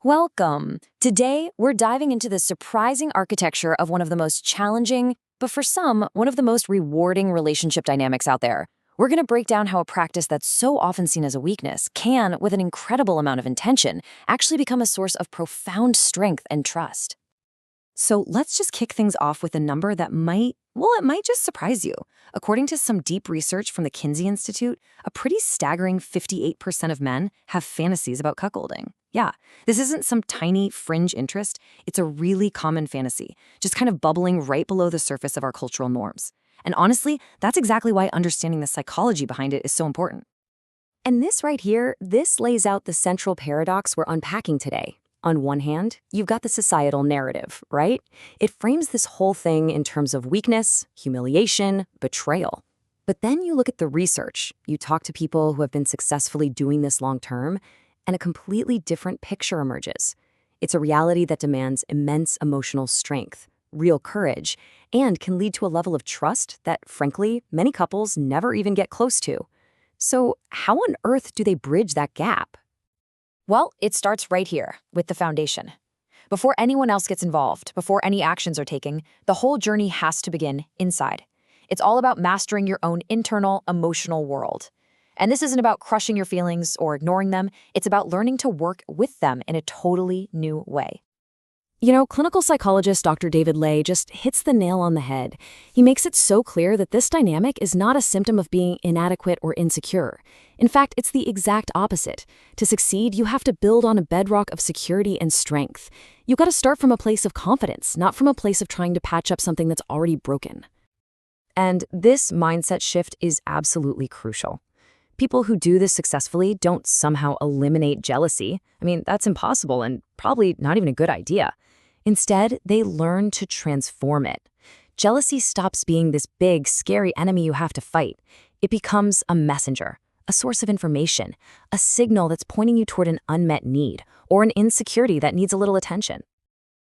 Welcome. Today, we're diving into the surprising architecture of one of the most challenging, but for some, one of the most rewarding relationship dynamics out there. We're going to break down how a practice that's so often seen as a weakness can, with an incredible amount of intention, actually become a source of profound strength and trust. So let's just kick things off with a number that it might just surprise you. According to some deep research from the Kinsey Institute, a pretty staggering 58% of men have fantasies about cuckolding. Yeah, this isn't some tiny fringe interest. It's a really common fantasy, just kind of bubbling right below the surface of our cultural norms. And honestly, that's exactly why understanding the psychology behind it is so important. And this right here, this lays out the central paradox we're unpacking today. On one hand, you've got the societal narrative, right? It frames this whole thing in terms of weakness, humiliation, betrayal. But then you look at the research, you talk to people who have been successfully doing this long term, and a completely different picture emerges. It's a reality that demands immense emotional strength, real courage, and can lead to a level of trust that, frankly, many couples never even get close to. So how on earth do they bridge that gap? Well, it starts right here, with the foundation. Before anyone else gets involved, before any actions are taken, the whole journey has to begin inside. It's all about mastering your own internal emotional world. And this isn't about crushing your feelings or ignoring them. It's about learning to work with them in a totally new way. Clinical psychologist Dr. David Ley just hits the nail on the head. He makes it so clear that this dynamic is not a symptom of being inadequate or insecure. In fact, it's the exact opposite. To succeed, you have to build on a bedrock of security and strength. You got to start from a place of confidence, not from a place of trying to patch up something that's already broken. And this mindset shift is absolutely crucial. People who do this successfully don't somehow eliminate jealousy. That's impossible and probably not even a good idea. Instead, they learn to transform it. Jealousy stops being this big, scary enemy you have to fight. It becomes a messenger, a source of information, a signal that's pointing you toward an unmet need or an insecurity that needs a little attention.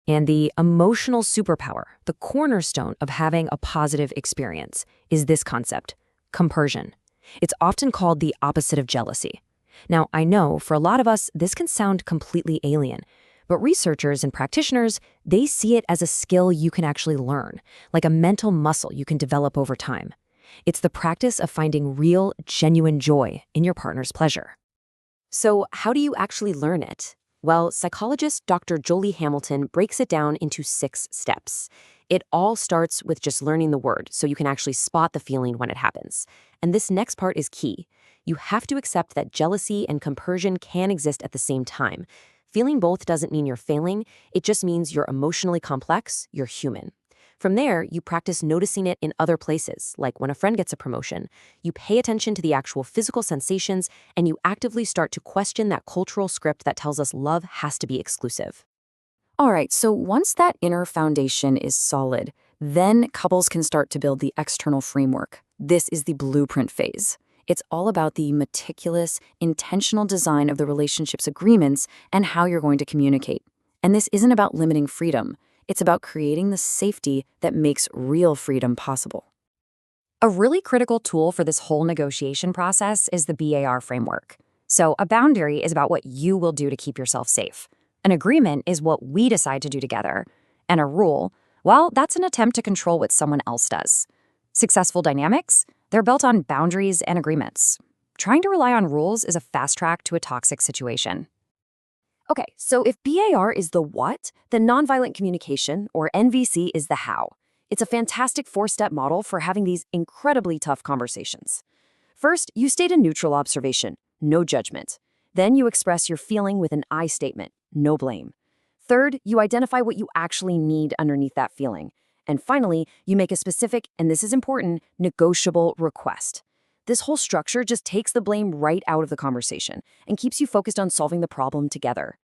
And the emotional superpower, the cornerstone of having a positive experience, is this concept, compersion. It's often called the opposite of jealousy. Now, I know for a lot of us, this can sound completely alien, but researchers and practitioners, they see it as a skill you can actually learn, like a mental muscle you can develop over time. It's the practice of finding real, genuine joy in your partner's pleasure. So how do you actually learn it? Well, psychologist Dr. Jolie Hamilton breaks it down into 6 steps. It all starts with just learning the word so you can actually spot the feeling when it happens. And this next part is key. You have to accept that jealousy and compersion can exist at the same time. Feeling both doesn't mean you're failing, it just means you're emotionally complex, you're human. From there, you practice noticing it in other places, like when a friend gets a promotion. You pay attention to the actual physical sensations, and you actively start to question that cultural script that tells us love has to be exclusive. All right, so once that inner foundation is solid, then couples can start to build the external framework. This is the blueprint phase. It's all about the meticulous, intentional design of the relationship's agreements and how you're going to communicate. And this isn't about limiting freedom. It's about creating the safety that makes real freedom possible. A really critical tool for this whole negotiation process is the BAR framework. So a boundary is about what you will do to keep yourself safe. An agreement is what we decide to do together. And a rule, well, that's an attempt to control what someone else does. Successful dynamics, they're built on boundaries and agreements. Trying to rely on rules is a fast track to a toxic situation. Okay, so if BAR is the what, then nonviolent communication, or NVC, is the how. It's a fantastic 4-step model for having these incredibly tough conversations. First, you state a neutral observation, no judgment. Then you express your feeling with an I statement, no blame. Third, you identify what you actually need underneath that feeling. And finally, you make a specific, and this is important, negotiable request. This whole structure just takes the blame right out of the conversation and keeps you focused on solving the problem together.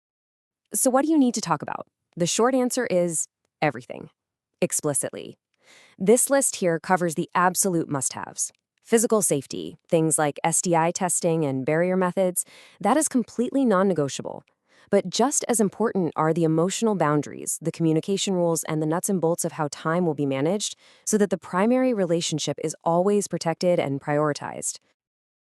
So what do you need to talk about? The short answer is everything, explicitly. This list here covers the absolute must-haves. Physical safety, things like STI testing and barrier methods, that is completely non-negotiable. But just as important are the emotional boundaries, the communication rules, and the nuts and bolts of how time will be managed so that the primary relationship is always protected and prioritized.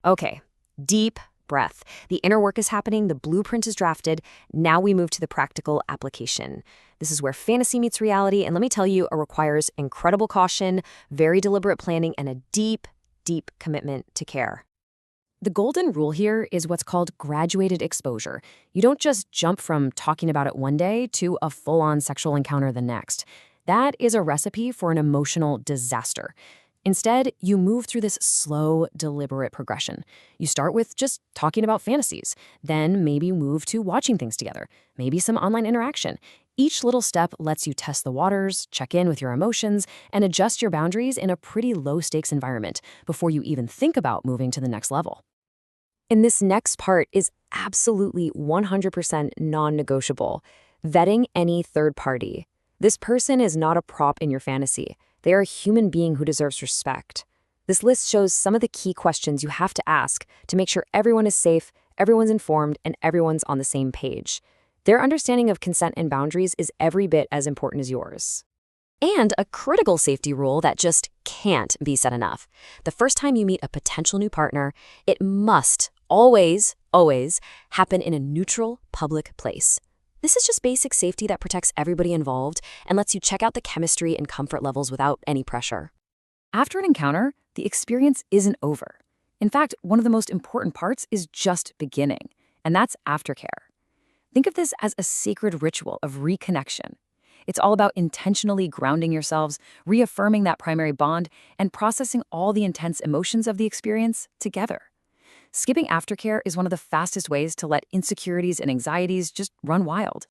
Okay, deep breath. The inner work is happening, the blueprint is drafted. Now we move to the practical application. This is where fantasy meets reality, and let me tell you, it requires incredible caution, very deliberate planning, and a deep, deep commitment to care. The golden rule here is what's called graduated exposure. You don't just jump from talking about it one day to a full-on sexual encounter the next. That is a recipe for an emotional disaster. Instead, you move through this slow, deliberate progression. You start with just talking about fantasies, then maybe move to watching things together, maybe some online interaction. Each little step lets you test the waters, check in with your emotions, and adjust your boundaries in a pretty low-stakes environment before you even think about moving to the next level. And this next part is absolutely 100% non-negotiable: vetting any third party. This person is not a prop in your fantasy. They are a human being who deserves respect. This list shows some of the key questions you have to ask to make sure everyone is safe, everyone's informed, and everyone's on the same page. Their understanding of consent and boundaries is every bit as important as yours. And a critical safety rule that just can't be said enough. The first time you meet a potential new partner, it must always happen in a neutral, public place. This is just basic safety that protects everybody involved and lets you check out the chemistry and comfort levels without any pressure. After an encounter, the experience isn't over. In fact, one of the most important parts is just beginning, and that's aftercare. Think of this as a sacred ritual of reconnection. It's all about intentionally grounding yourselves, reaffirming that primary bond, and processing all the intense emotions of the experience together. Skipping aftercare is one of the fastest ways to let insecurities and anxieties just run wild.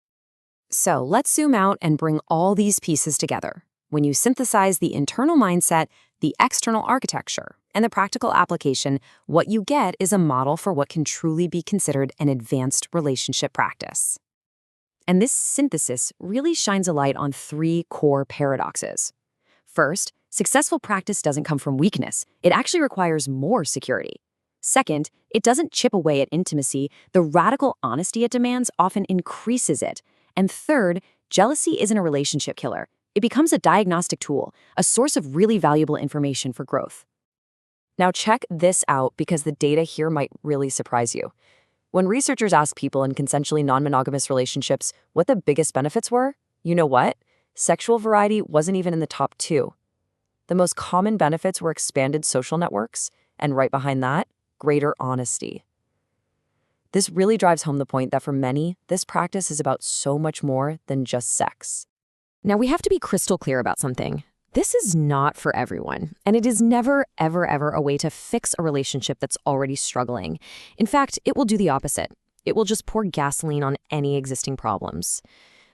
So let's zoom out and bring all these pieces together. When you synthesize the internal mindset, the external architecture, and the practical application, what you get is a model for what can truly be considered an advanced relationship practice. And this synthesis really shines a light on three core paradoxes. First, successful practice doesn't come from weakness. It actually requires more security. Second, it doesn't chip away at intimacy. The radical honesty it demands often increases it. And third, jealousy isn't a relationship killer. It becomes a diagnostic tool, a source of really valuable information for growth. Now check this out, because the data here might really surprise you. When researchers asked people in consensually non-monogamous relationships what the biggest benefits were, you know what? Sexual variety wasn't even in the top 2. The most common benefits were expanded social networks, and right behind that, greater honesty. This really drives home the point that for many, this practice is about so much more than just sex. Now, we have to be crystal clear about something. This is not for everyone, and it is never, ever a way to fix a relationship that's already struggling. In fact, it will do the opposite. It will just pour gasoline on any existing problems.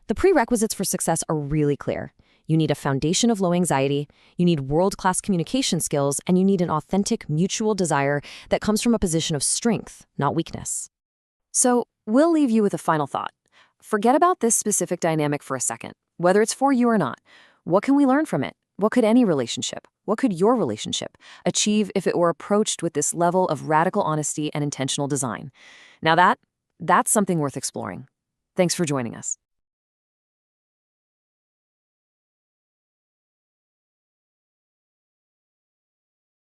The prerequisites for success are really clear. You need a foundation of low anxiety, you need world-class communication skills, and you need an authentic mutual desire that comes from a position of strength, not weakness. So, we'll leave you with a final thought. Forget about this specific dynamic for a second, whether it's for you or not. What can we learn from it? What could any relationship, what could your relationship achieve if it were approached with this level of radical honesty and intentional design? Now that's something worth exploring. Thanks for joining us.